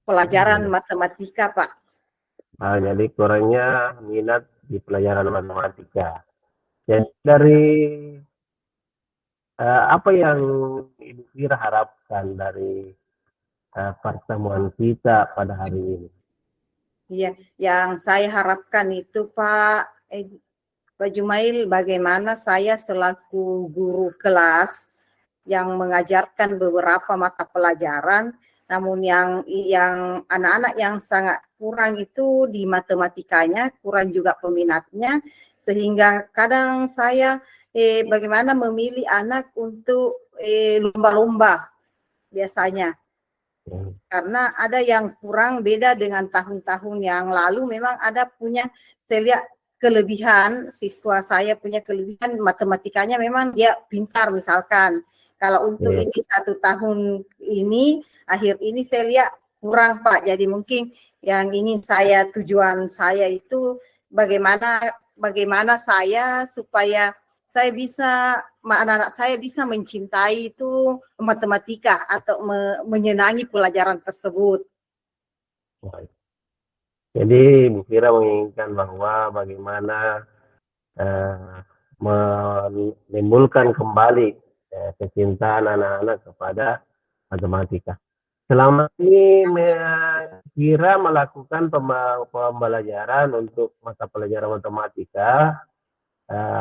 pelajaran matematika, Pak. Jadi kurangnya minat di pelajaran matematika. Jadi dari apa yang Ibu Fira harapkan dari pertemuan kita pada hari ini? Iya, yang saya harapkan itu Pak Jumail, bagaimana saya selaku guru kelas yang mengajarkan beberapa mata pelajaran, namun yang anak-anak yang sangat kurang itu di matematikanya, kurang juga peminatnya, sehingga kadang saya bagaimana memilih anak untuk lomba-lomba biasanya. Karena ada yang kurang beda dengan tahun-tahun yang lalu, memang ada punya, saya lihat kelebihan, siswa saya punya kelebihan matematikanya memang dia pintar misalkan. Kalau untuk ini 1 tahun ini, akhir ini saya lihat kurang Pak, jadi mungkin yang ingin tujuan saya itu bagaimana saya supaya saya bisa, anak-anak saya bisa mencintai itu matematika atau menyenangi pelajaran tersebut. Jadi Bu Fira menginginkan bahwa bagaimana menimbulkan kembali kecintaan anak-anak kepada matematika. Selama ini Fira melakukan pembelajaran untuk mata pelajaran matematika,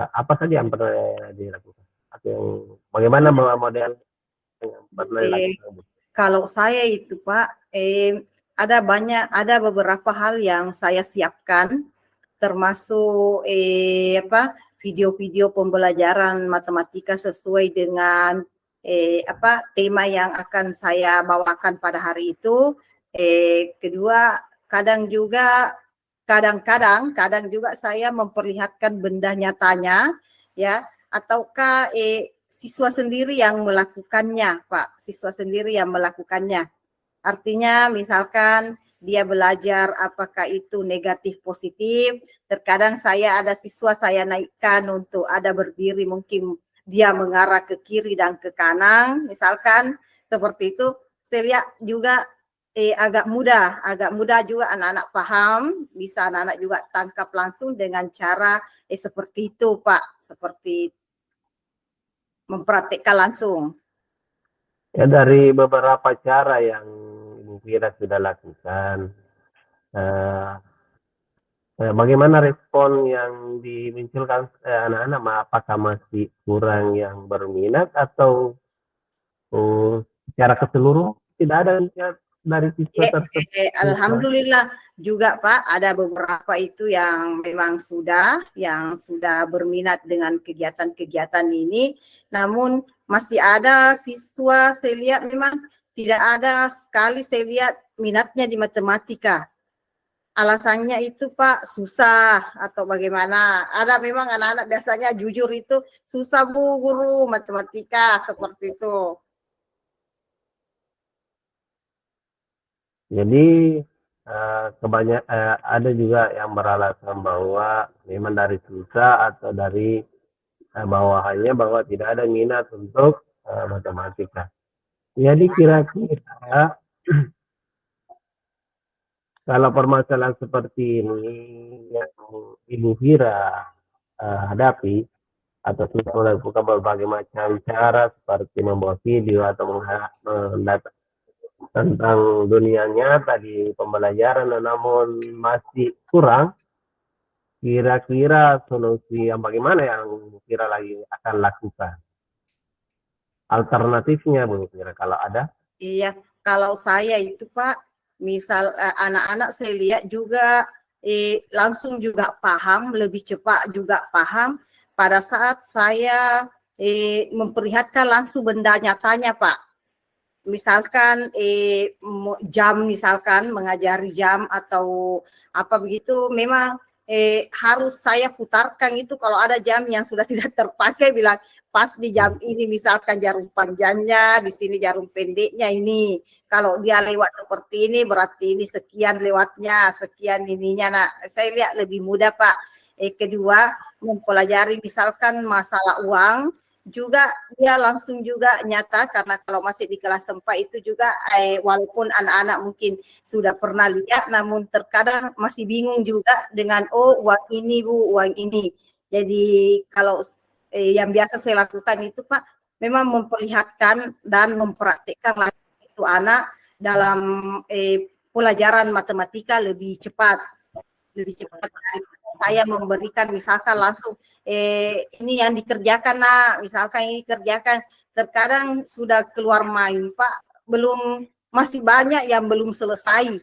apa saja yang pernah dilakukan? Atau yang bagaimana model yang pernah dilakukan? Kalau saya itu Pak, ada beberapa hal yang saya siapkan, termasuk video-video pembelajaran matematika sesuai dengan tema yang akan saya bawakan pada hari itu. Kedua, kadang juga saya memperlihatkan benda nyatanya, ya, ataukah siswa sendiri yang melakukannya, Pak. Siswa sendiri yang melakukannya. Artinya misalkan dia belajar apakah itu negatif positif, terkadang ada siswa saya naikkan untuk ada berdiri, mungkin dia mengarah ke kiri dan ke kanan, misalkan seperti itu. Saya lihat juga agak mudah juga anak-anak paham, bisa anak-anak juga tangkap langsung dengan cara seperti itu Pak, seperti mempraktikkan langsung. Ya, dari beberapa cara yang Ibu Fira sudah lakukan, bagaimana respon yang dimunculkan anak-anak? Apakah masih kurang yang berminat atau secara keseluruhan tidak ada dari siswa tersebut? Alhamdulillah juga Pak, ada beberapa itu yang memang yang sudah berminat dengan kegiatan-kegiatan ini, namun masih ada siswa saya lihat memang tidak ada sekali saya lihat minatnya di matematika. Alasannya itu Pak susah atau bagaimana. Ada memang anak-anak biasanya jujur itu susah Bu guru matematika seperti itu. Jadi ada juga yang beralasan bahwa memang dari susah atau dari bawahannya bahwa tidak ada minat untuk matematika. Jadi kira-kira kalau permasalahan seperti ini yang Ibu Fira hadapi, atau sudah melakukan berbagai macam cara seperti membuat video atau tentang dunia nyata di pembelajaran, namun masih kurang, kira-kira solusi yang bagaimana yang Bu Fira lagi akan lakukan? Alternatifnya Bu Fira kalau ada? Iya, kalau saya itu Pak, misal anak-anak saya lihat juga langsung juga paham, lebih cepat juga paham pada saat saya memperlihatkan langsung benda nyatanya Pak. Misalkan jam, misalkan mengajari jam atau apa begitu, memang harus saya putarkan itu kalau ada jam yang sudah tidak terpakai, bilang pas di jam ini misalkan jarum panjangnya, di sini jarum pendeknya ini. Kalau dia lewat seperti ini berarti ini sekian lewatnya, sekian ininya. Nah, saya lihat lebih mudah Pak. Kedua, mempelajari misalkan masalah uang, juga dia langsung juga nyata, karena kalau masih di kelas 4 itu juga walaupun anak-anak mungkin sudah pernah lihat, namun terkadang masih bingung juga dengan uang ini Bu, uang ini. Jadi kalau yang biasa saya lakukan itu Pak, memang memperlihatkan dan mempraktikkan itu anak dalam pelajaran matematika lebih cepat saya memberikan misalkan langsung ini yang dikerjakan nak, misalkan ini kerjakan, terkadang sudah keluar main Pak, masih banyak yang belum selesai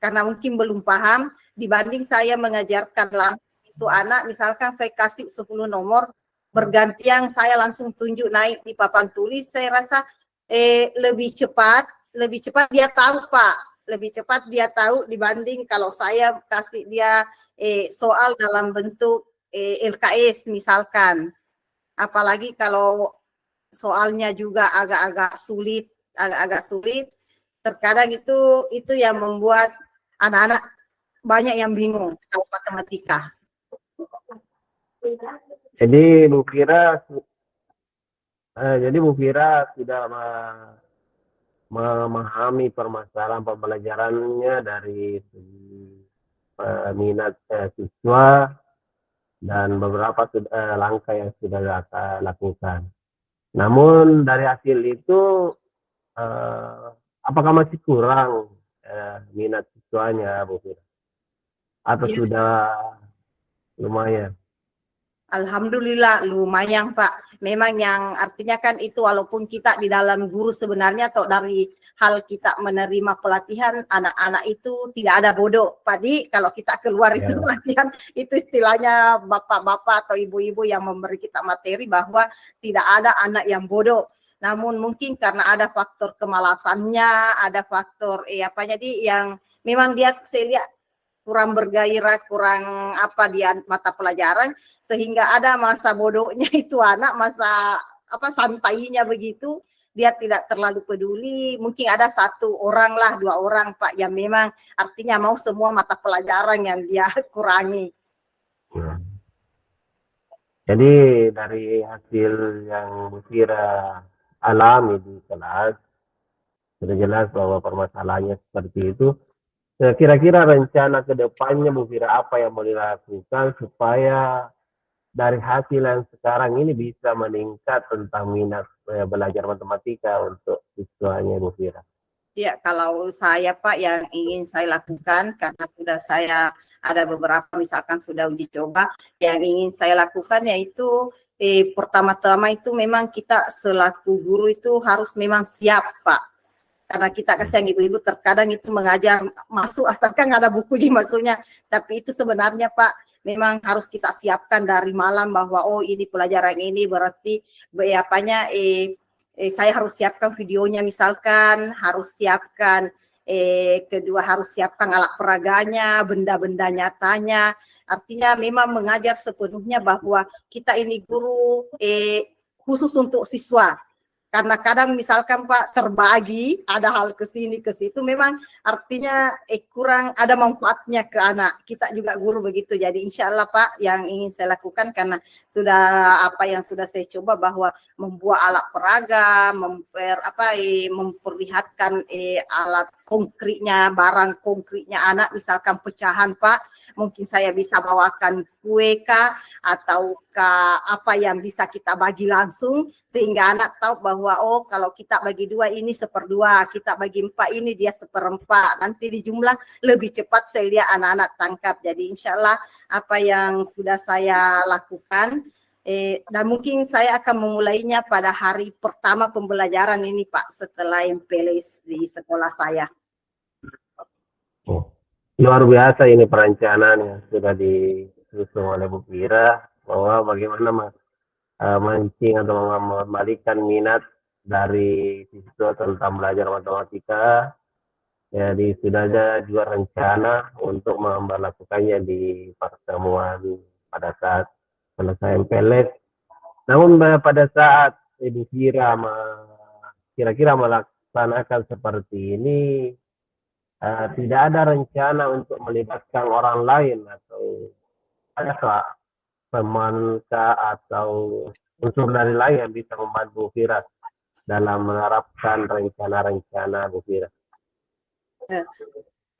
karena mungkin belum paham, dibanding saya mengajarkan langsung itu anak, misalkan saya kasih 10 nomor bergantian, saya langsung tunjuk naik di papan tulis, saya rasa lebih cepat dia tahu Pak, lebih cepat dia tahu dibanding kalau saya kasih dia soal dalam bentuk LKS misalkan. Apalagi kalau soalnya juga agak-agak sulit, terkadang itu yang membuat anak-anak banyak yang bingung kalau matematika. Jadi Bu Fira sudah memahami permasalahan pembelajarannya dari minat siswa dan beberapa langkah yang sudah lakukan. Namun dari hasil itu apakah masih kurang minat siswanya Bu Fira? Atau Ya, sudah lumayan? Alhamdulillah lumayan Pak. Memang yang artinya kan itu walaupun kita di dalam guru sebenarnya atau dari hal kita menerima pelatihan, anak-anak itu tidak ada bodoh. Padi kalau kita keluar itu pelatihan, itu istilahnya bapak-bapak atau ibu-ibu yang memberi kita materi bahwa tidak ada anak yang bodoh. Namun mungkin karena ada faktor kemalasannya, ada faktor jadi yang memang dia saya lihat kurang bergairah, kurang di mata pelajaran, sehingga ada masa bodohnya itu anak, masa santainya begitu, dia tidak terlalu peduli. Mungkin ada 1 orang lah, 2 orang Pak yang memang artinya mau semua mata pelajaran yang dia kurangi. Jadi dari hasil yang Bu Fira alami di kelas, sudah jelas bahwa permasalahannya seperti itu. Kira-kira rencana ke depannya Bu Fira apa yang mau dilakukan supaya dari hasil yang sekarang ini bisa meningkat tentang minat belajar matematika untuk siswanya Bu Fira? Ya, kalau saya Pak yang ingin saya lakukan, karena sudah saya ada beberapa misalkan sudah uji coba, yang ingin saya lakukan yaitu pertama-tama itu memang kita selaku guru itu harus memang siap Pak. Karena kita kasihan ibu-ibu terkadang itu mengajar masuk asalkan ada buku dimasuknya, tapi itu sebenarnya Pak memang harus kita siapkan dari malam bahwa ini pelajaran ini berarti saya harus siapkan videonya misalkan, harus siapkan kedua harus siapkan alat peraganya, benda-benda nyatanya. Artinya memang mengajar sepenuhnya bahwa kita ini guru khusus untuk siswa. Karena kadang misalkan Pak terbagi, ada hal ke sini ke situ, memang artinya kurang ada manfaatnya ke anak. Kita juga guru begitu. Jadi insya Allah Pak yang ingin saya lakukan, karena sudah yang sudah saya coba bahwa membuat alat peraga, memperlihatkan alat konkretnya, barang konkretnya anak, misalkan pecahan Pak, mungkin saya bisa bawakan kue kah, atau apa yang bisa kita bagi langsung, sehingga anak tahu bahwa kalau kita bagi 2 ini 1/2, kita bagi 4 ini dia 1/4, nanti di jumlah lebih cepat saya lihat anak-anak tangkap. Jadi insya Allah apa yang sudah saya lakukan, dan mungkin saya akan memulainya pada hari pertama pembelajaran ini Pak, setelah MPLS di sekolah saya. Luar biasa ini perencanaan yang sudah disusun oleh Bu Fira, bahwa bagaimana mancing atau mengembalikan minat dari siswa tentang belajar matematika. Jadi sudah ada juga rencana untuk memperlakukannya di pertemuan pada saat selesai MPLS. Namun pada saat Ibu Fira kira-kira melaksanakan seperti ini, tidak ada rencana untuk melibatkan orang lain, atau adakah teman atau unsur dari lain yang bisa membantu Bu Fira dalam menerapkan rencana-rencana Bu Fira?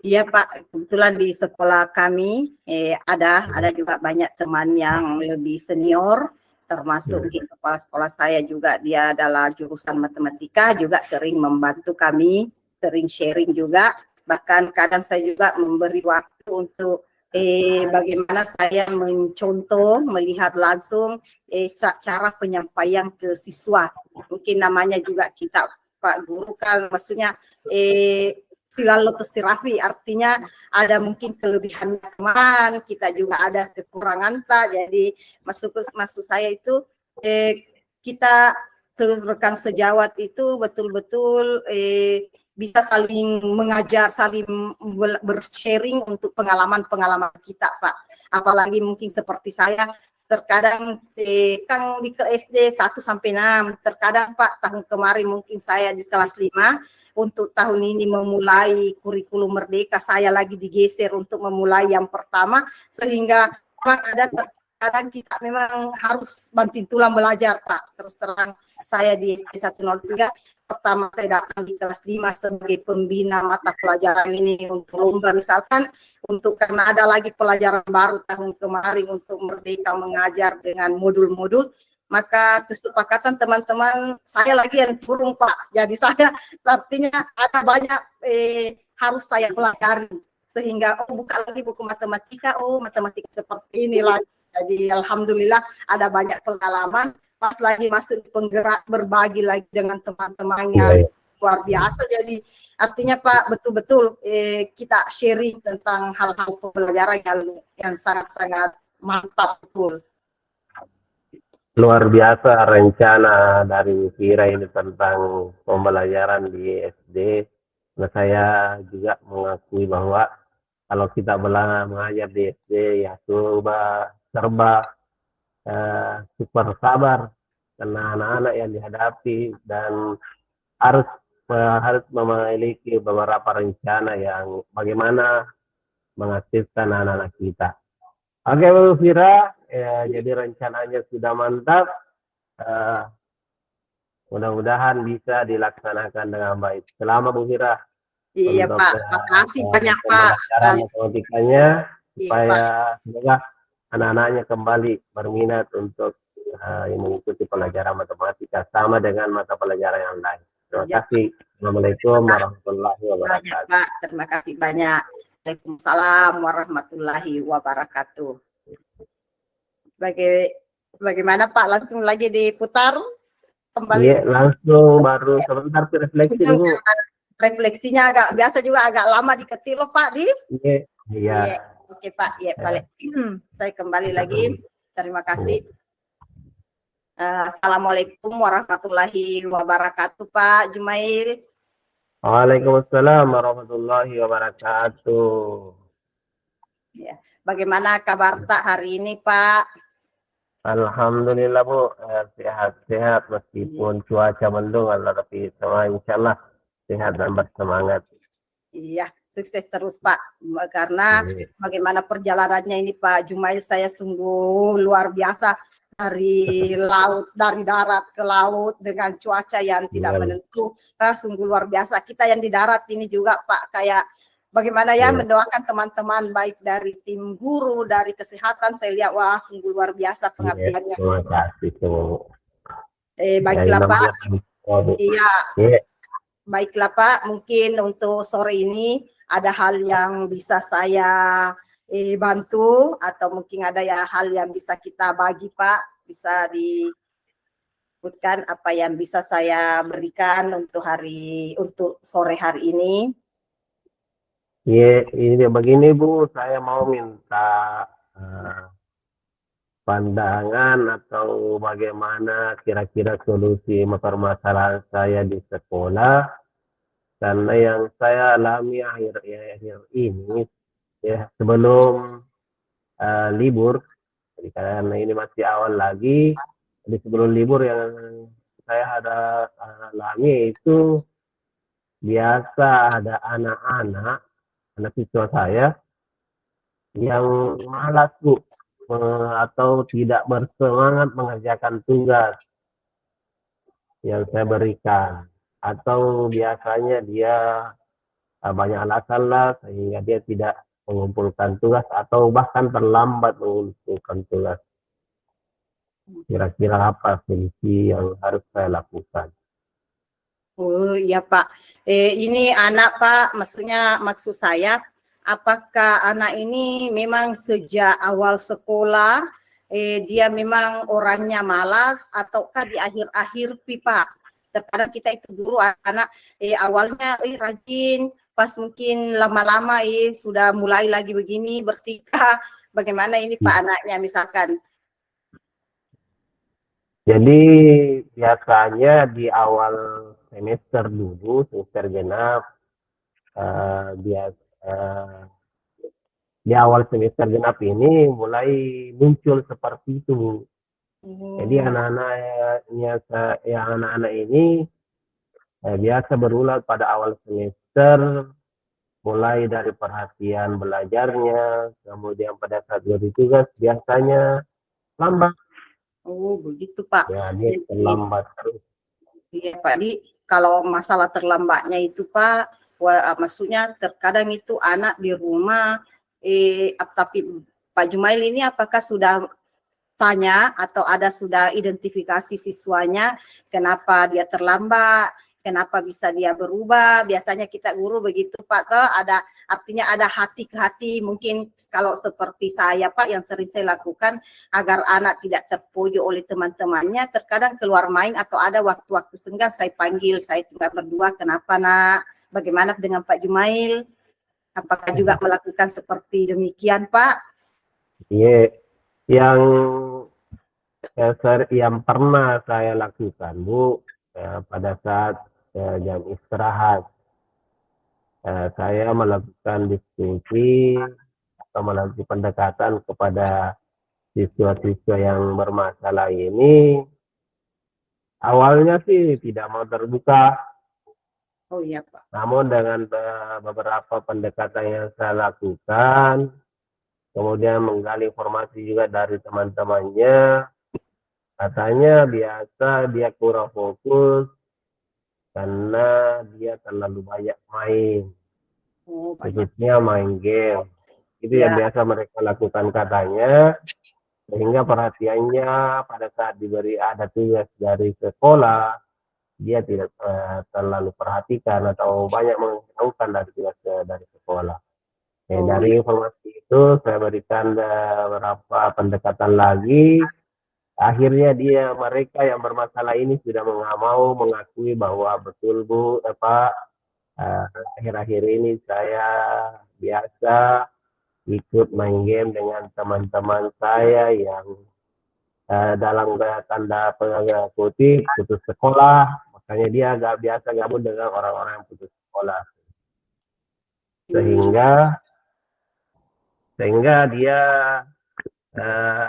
Iya Pak, kebetulan di sekolah kami ada juga banyak teman yang lebih senior, termasuk di kepala sekolah saya juga, dia adalah jurusan matematika, juga sering membantu kami, sering sharing juga, bahkan kadang saya juga memberi waktu untuk bagaimana saya mencontoh, melihat langsung cara penyampaian ke siswa. Mungkin namanya juga kita Pak Guru kan, maksudnya selalu terapi, artinya ada mungkin kelebihan teman, kita juga ada kekurangan tak. Jadi maksud saya itu kita rekan sejawat itu betul-betul bisa saling mengajar, saling bersharing untuk pengalaman-pengalaman kita Pak. Apalagi mungkin seperti saya terkadang kan di ke SD 1 sampai 6, terkadang Pak tahun kemarin mungkin saya di kelas 5, untuk tahun ini memulai kurikulum merdeka, saya lagi digeser untuk memulai yang pertama, sehingga memang ada terkadang kita memang harus banting tulang belajar Pak. Terus terang saya di SD 103, pertama saya datang di kelas 5 sebagai pembina mata pelajaran ini untuk lomba misalkan, untuk karena ada lagi pelajaran baru tahun kemarin untuk merdeka mengajar dengan modul-modul, maka kesepakatan teman-teman saya lagi yang turun Pak. Jadi saya artinya ada banyak harus saya pelajari, sehingga buka lagi buku matematika, matematika seperti inilah. Jadi alhamdulillah ada banyak pengalaman, pas lagi masuk penggerak berbagi lagi dengan teman-temannya luar biasa. Jadi artinya Pak betul-betul kita sharing tentang hal-hal pembelajaran yang sangat-sangat mantap betul. Luar biasa rencana dari Fira ini tentang pembelajaran di SD. Nah, saya juga mengakui bahwa kalau kita mengajar di SD ya coba serba super sabar karena anak-anak yang dihadapi, dan harus memiliki beberapa rencana yang bagaimana mengaktifkan anak-anak kita. Oke Bu Fira, jadi rencananya sudah mantap. Mudah-mudahan bisa dilaksanakan dengan baik. Selamat Bu Fira. Iya Untuk Pak, makasih banyak Pak. matematikanya, supaya Pak. semoga anak-anaknya kembali berminat untuk mengikuti pelajaran matematika sama dengan mata pelajaran yang lain. Terima kasih. Assalamualaikum warahmatullahi wabarakatuh. Pak, terima kasih banyak. Waalaikumsalam warahmatullahi wabarakatuh. Bagaimana Pak? Langsung lagi diputar kembali? Iya, langsung baru sebentar refleksi dulu. Refleksinya biasa juga agak lama diketik loh Pak di. Iya. Oke Pak, ya balik. Saya kembali lagi. Terima kasih. Assalamualaikum warahmatullahi wabarakatuh Pak Jumail. Waalaikumsalam warahmatullahi wabarakatuh. Ya, bagaimana kabar tak hari ini Pak? Alhamdulillah Bu, sehat-sehat meskipun cuaca mendung, tapi semua insya Allah sehat dan bersemangat. Iya, sukses terus Pak. Karena bagaimana perjalanannya ini Pak Jumail, saya sungguh luar biasa. Dari laut, dari darat ke laut dengan cuaca yang tidak menentu, sungguh luar biasa. Kita yang di darat ini juga Pak, kayak bagaimana ya mendoakan teman-teman baik dari tim guru, dari kesehatan, saya lihat wah sungguh luar biasa pengabdiannya. Terima kasih. Baiklah Pak. Iya. Baiklah Pak, mungkin untuk sore ini ada hal yang bisa saya bantu, atau mungkin ada ya hal yang bisa kita bagi Pak, bisa disebutkan apa yang bisa saya berikan untuk sore hari ini. Iya, ini begini Bu, saya mau minta pandangan atau bagaimana kira-kira solusi permasalahan saya di sekolah, karena yang saya alami akhir-akhir ini ya sebelum libur, jadi karena ini masih awal lagi, jadi sebelum libur yang saya ada alami itu biasa ada anak siswa saya yang malas Bu, atau tidak bersemangat mengerjakan tugas yang saya berikan, atau biasanya dia banyak alasan lah sehingga dia tidak mengumpulkan tugas atau bahkan terlambat mengumpulkan tugas. Kira-kira apa solusi yang harus saya lakukan? Oh iya Pak, ini anak Pak, maksud saya, apakah anak ini memang sejak awal sekolah dia memang orangnya malas ataukah di akhir-akhir Pak? Terkadang kita itu guru anak awalnya rajin, pas mungkin lama-lama sudah mulai lagi begini bertingkah. Bagaimana ini Pak anaknya misalkan? Jadi biasanya di awal semester dulu, semester genap, di awal semester genap ini mulai muncul seperti itu. Jadi anak-anak ini biasa berulang pada awal semester, mulai dari perhatian belajarnya, kemudian pada saat beri tugas biasanya lambat. Oh begitu Pak. Ya, dia Jadi, terlambat terus. iya Pak, jadi kalau masalah terlambatnya itu Pak, maksudnya terkadang itu anak di rumah, tapi Pak Jumail ini apakah sudah tanya atau sudah identifikasi siswanya, kenapa dia terlambat, kenapa bisa dia berubah? Biasanya kita guru begitu Pak, artinya ada hati ke hati, mungkin kalau seperti saya Pak yang sering saya lakukan agar anak tidak terpojok oleh teman-temannya, terkadang keluar main atau ada waktu-waktu senggang saya panggil, saya tinggal berdua, kenapa nak? Bagaimana dengan Pak Jumail? Apakah juga melakukan seperti demikian Pak? Iya, yang yang pernah saya lakukan Bu, pada saat jam istirahat, saya melakukan diskusi atau melakukan pendekatan kepada siswa-siswa yang bermasalah ini. Awalnya sih tidak mau terbuka, Oh iya Pak. namun dengan beberapa pendekatan yang saya lakukan, kemudian menggali informasi juga dari teman-temannya, katanya biasa dia kurang fokus karena dia terlalu banyak main, Oh banyak. khususnya main game. Itu yang Ya. biasa mereka lakukan katanya, sehingga perhatiannya pada saat diberi ada tugas dari sekolah, dia tidak terlalu perhatikan atau banyak menghilangkan dari tugas dari sekolah. Oh Dari informasi itu saya berikan beberapa pendekatan lagi. Akhirnya mereka yang bermasalah ini sudah mau mengakui bahwa betul Bu, Pak, akhir-akhir ini saya biasa ikut main game dengan teman-teman saya yang dalam tanda kutip putus sekolah, makanya dia agak biasa gabung dengan orang-orang yang putus sekolah, sehingga dia uh,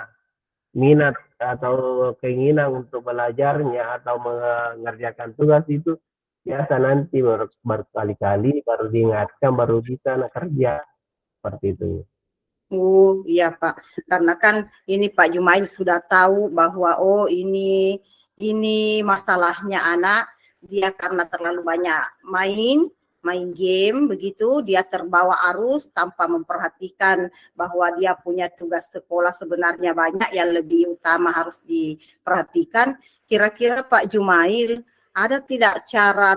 minat atau keinginan untuk belajarnya atau mengerjakan tugas itu biasa nanti berkali-kali baru diingatkan baru bisa kerja seperti itu. Oh iya Pak, karena kan ini Pak Jumail sudah tahu bahwa ini masalahnya anak, dia karena terlalu banyak main game begitu, dia terbawa arus tanpa memperhatikan bahwa dia punya tugas sekolah sebenarnya banyak yang lebih utama harus diperhatikan. Kira-kira Pak Jumail ada tidak cara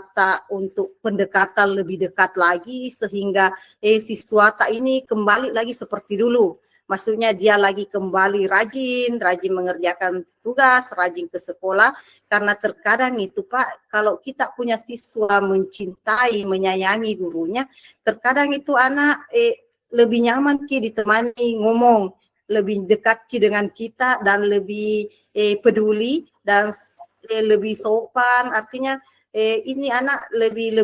untuk pendekatan lebih dekat lagi sehingga siswa ini kembali lagi seperti dulu. Maksudnya dia lagi kembali rajin mengerjakan tugas, rajin ke sekolah. Karena terkadang itu Pak, kalau kita punya siswa mencintai, menyayangi gurunya, terkadang itu anak lebih nyaman ditemani ngomong, lebih dekat dengan kita dan lebih peduli dan lebih sopan, artinya ini anak lebih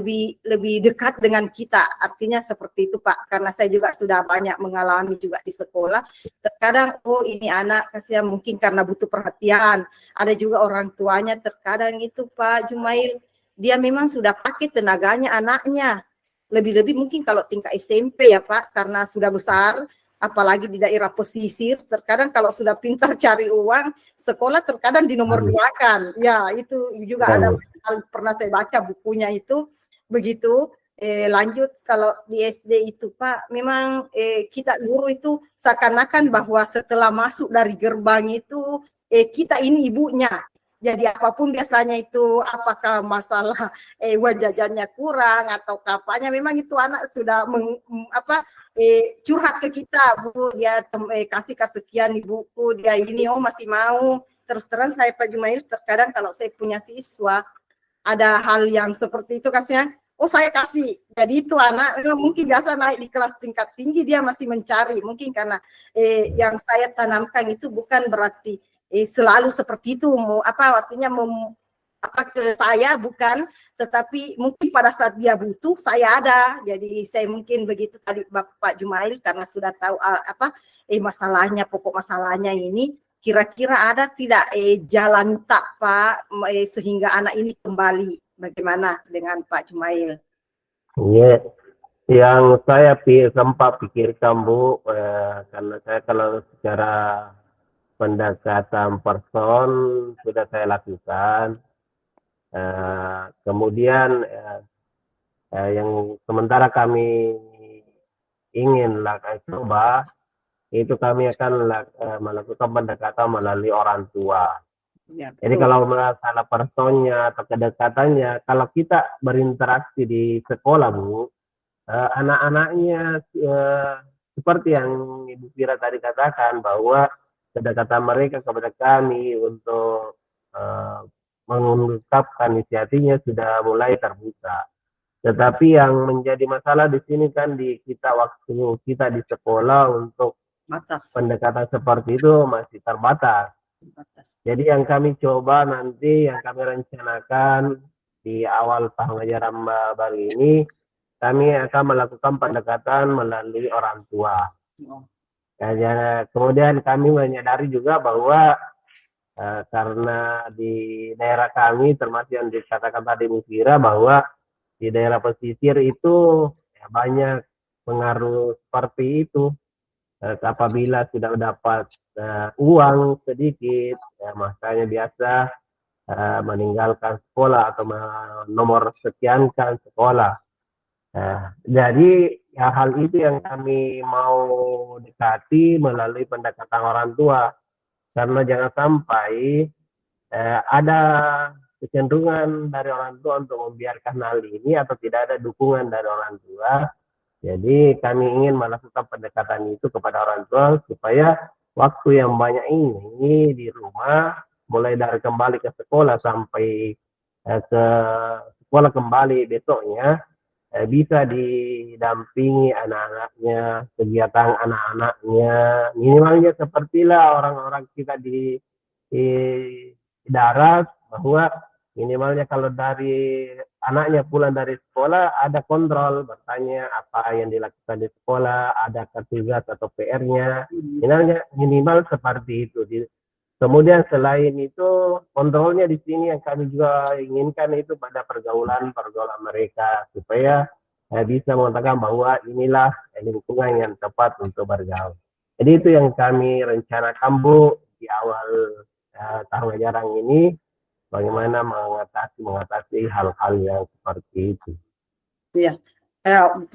dekat dengan kita, artinya seperti itu Pak, karena saya juga sudah banyak mengalami juga di sekolah, terkadang ini anak kasihan mungkin karena butuh perhatian, ada juga orang tuanya terkadang itu Pak Jumail, dia memang sudah pakai tenaganya anaknya, lebih-lebih mungkin kalau tingkat SMP ya Pak, karena sudah besar, apalagi di daerah pesisir, terkadang kalau sudah pintar cari uang, sekolah terkadang dinomorduakan. Ya, itu juga ada hal pernah saya baca bukunya itu begitu. Lanjut kalau di SD itu Pak, memang kita guru itu seakan-akan bahwa setelah masuk dari gerbang itu kita ini ibunya. Jadi apapun biasanya itu apakah masalah uang jajannya kurang atau kapanya, memang itu anak sudah curhat ke kita, Bu, dia kasih kesekian ibuku, dia ini masih mau. Terus terang saya Pak Jumail, terkadang kalau saya punya siswa ada hal yang seperti itu kasihnya, saya kasih. Jadi itu anak mungkin biasa naik di kelas tingkat tinggi dia masih mencari, mungkin karena yang saya tanamkan itu bukan berarti selalu seperti itu, artinya ke saya bukan, tetapi mungkin pada saat dia butuh saya ada. Jadi saya mungkin begitu tadi Bapak Jumail, karena sudah tahu masalahnya, pokok masalahnya ini, kira-kira ada tidak jalan tak Pak sehingga anak ini kembali, bagaimana dengan Pak Jumail? Iya, yang saya sempat pikirkan Bu, karena saya kalau secara pendekatan person sudah saya lakukan. Kemudian yang sementara kami ingin coba, itu kami akan melakukan pendekatan melalui orang tua. Ya, jadi kalau masalah personnya atau kedekatannya, kalau kita berinteraksi di sekolah Bu, anak-anaknya seperti yang Ibu Fira tadi katakan, bahwa kedekatan mereka kepada kami untuk mengungkapkan isi hatinya sudah mulai terbuka. Tetapi yang menjadi masalah di sini kan di kita, waktu kita di sekolah untuk pendekatan seperti itu masih terbatas. Jadi yang kami coba nanti, yang kami rencanakan di awal tahun ajaran baru ini, kami akan melakukan pendekatan melalui orang tua. Kemudian kami menyadari juga bahwa karena di daerah kami, termasuk yang dikatakan tadi Bu Fira, bahwa di daerah pesisir itu banyak pengaruh seperti itu. Apabila sudah dapat uang sedikit, makanya biasa meninggalkan sekolah atau nomor sekiankan sekolah. Jadi hal itu yang kami mau dekati melalui pendekatan orang tua, karena jangan sampai ada kecenderungan dari orang tua untuk membiarkan hal ini atau tidak ada dukungan dari orang tua. Jadi kami ingin melakukan pendekatan itu kepada orang tua supaya waktu yang banyak ini di rumah, mulai dari kembali ke sekolah sampai ke sekolah kembali besoknya, bisa didampingi anak-anaknya, kegiatan anak-anaknya, minimalnya sepertilah orang-orang kita di darat, bahwa minimalnya kalau dari anaknya pulang dari sekolah ada kontrol, bertanya apa yang dilakukan di sekolah, ada tugas atau PR-nya, minimal seperti itu. Kemudian selain itu, kontrolnya di sini yang kami juga inginkan itu pada pergaulan mereka, supaya bisa mengatakan bahwa inilah lingkungan yang tepat untuk bergaul. Jadi itu yang kami rencanakan Bu di awal tahun ajaran ini, bagaimana mengatasi hal-hal yang seperti itu. Iya,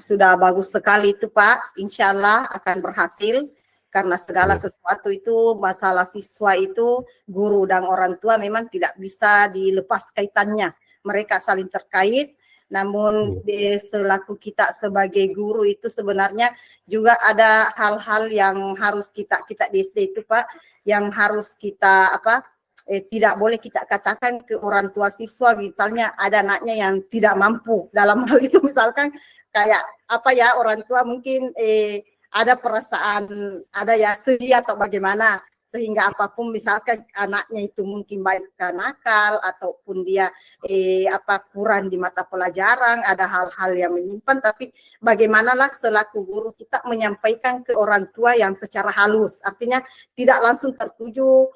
sudah bagus sekali itu Pak. Insya Allah akan berhasil, karena segala sesuatu itu, masalah siswa itu, guru dan orang tua memang tidak bisa dilepas kaitannya. Mereka saling terkait. Namun selaku kita sebagai guru itu sebenarnya juga ada hal-hal yang harus kita di SD itu Pak, yang harus kita tidak boleh kita katakan ke orang tua siswa. Misalnya ada anaknya yang tidak mampu dalam hal itu, misalkan kayak orang tua mungkin ada perasaan, ada ya sedih atau bagaimana, sehingga apapun misalkan anaknya itu mungkin baik nakal ataupun dia kurang di mata pelajaran, ada hal-hal yang menyimpan, tapi bagaimanalah selaku guru kita menyampaikan ke orang tua yang secara halus, artinya tidak langsung tertuju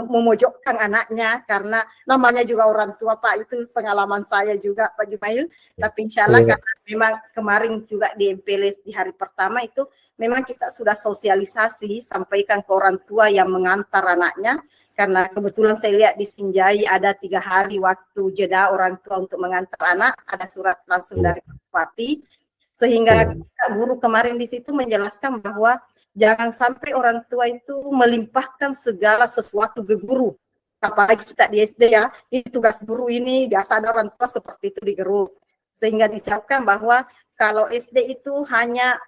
memojokkan anaknya, karena namanya juga orang tua Pak, itu pengalaman saya juga Pak Jumail. Tapi insya Allah karena memang kemarin juga di MPLS di hari pertama itu memang kita sudah sosialisasi, sampaikan ke orang tua yang mengantar anaknya, karena kebetulan saya lihat di Sinjai ada 3 hari waktu jeda orang tua untuk mengantar anak, ada surat langsung dari Bupati, sehingga guru kemarin di situ menjelaskan bahwa jangan sampai orang tua itu melimpahkan segala sesuatu ke guru, apalagi kita di SD ya, ini tugas guru ini, biasa ada orang tua seperti itu di guru, sehingga disiapkan bahwa kalau SD itu hanya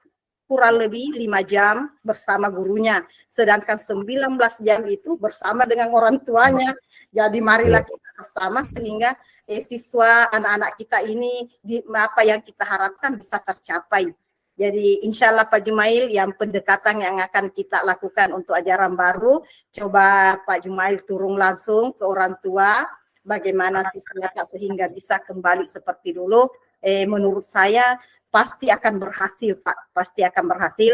kurang lebih 5 jam bersama gurunya, sedangkan 19 jam itu bersama dengan orang tuanya. Jadi marilah kita bersama sehingga siswa anak-anak kita ini apa yang kita harapkan bisa tercapai. Jadi insya Allah Pak Jumail, yang pendekatan yang akan kita lakukan untuk ajaran baru, coba Pak Jumail turun langsung ke orang tua, bagaimana siswa sehingga bisa kembali seperti dulu. Menurut saya pasti akan berhasil, Pak. Pasti akan berhasil.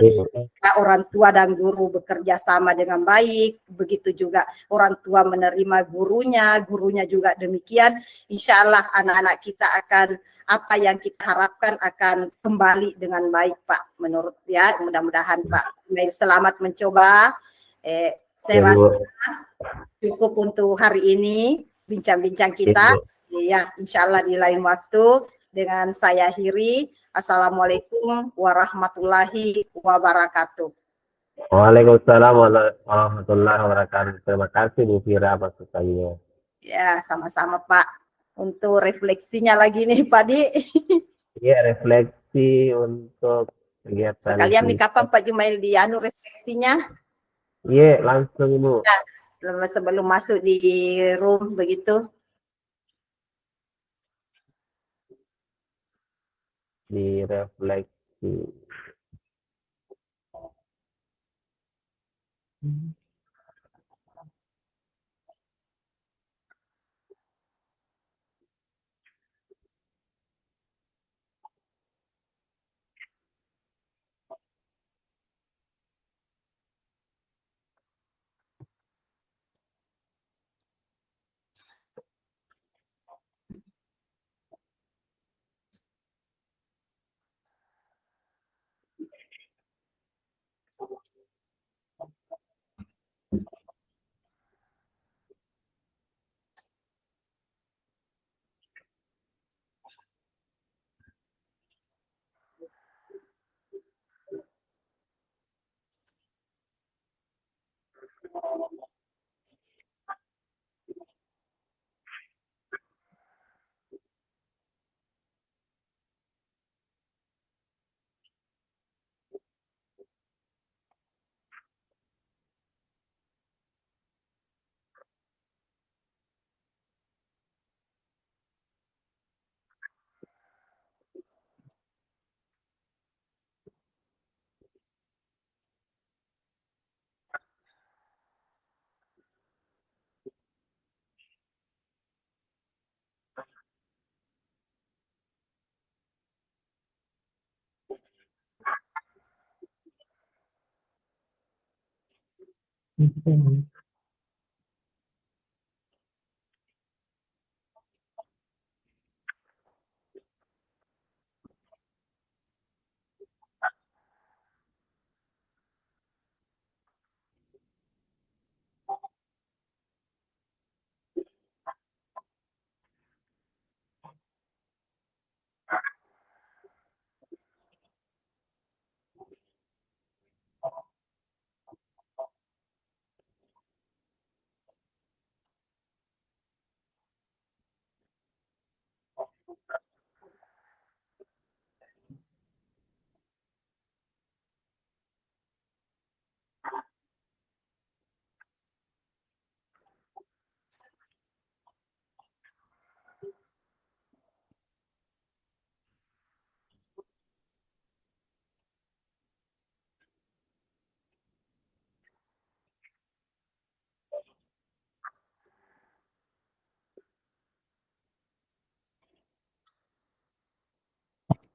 Orang tua dan guru bekerja sama dengan baik, begitu juga orang tua menerima gurunya, gurunya juga demikian. Insya Allah anak-anak kita akan, apa yang kita harapkan akan kembali dengan baik, Pak. Menurut ya, mudah-mudahan Pak. Selamat mencoba. Saya rasa cukup untuk hari ini bincang-bincang kita. Ya, insya Allah di lain waktu. Dengan saya Hiri. Assalamualaikum warahmatullahi wabarakatuh. Waalaikumsalam warahmatullahi wabarakatuh. Terima kasih Bu Fira masukannya. Ya, sama-sama Pak. Untuk refleksinya lagi nih Pak Di. Iya, refleksi untuk kegiatan. Sekalian nih kapan Pak Jumail dianu refleksinya? Iya, langsung Bu. Ya, sebelum masuk di room begitu. Direfleksi.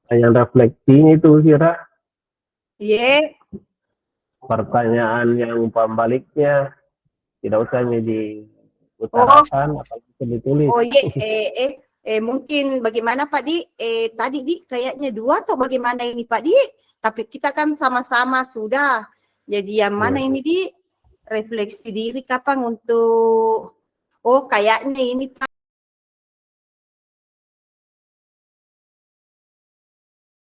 Yang refleksinya itu kira pertanyaan yang pembaliknya tidak usah diutarakan atau ditulis. Oh iya, mungkin bagaimana Pak Di? Tadi Di kayaknya 2 atau bagaimana ini Pak Di? tapi kita kan sama-sama sudah. Jadi yang mana ini di refleksi diri kapan untuk, oh kayaknya ini Pak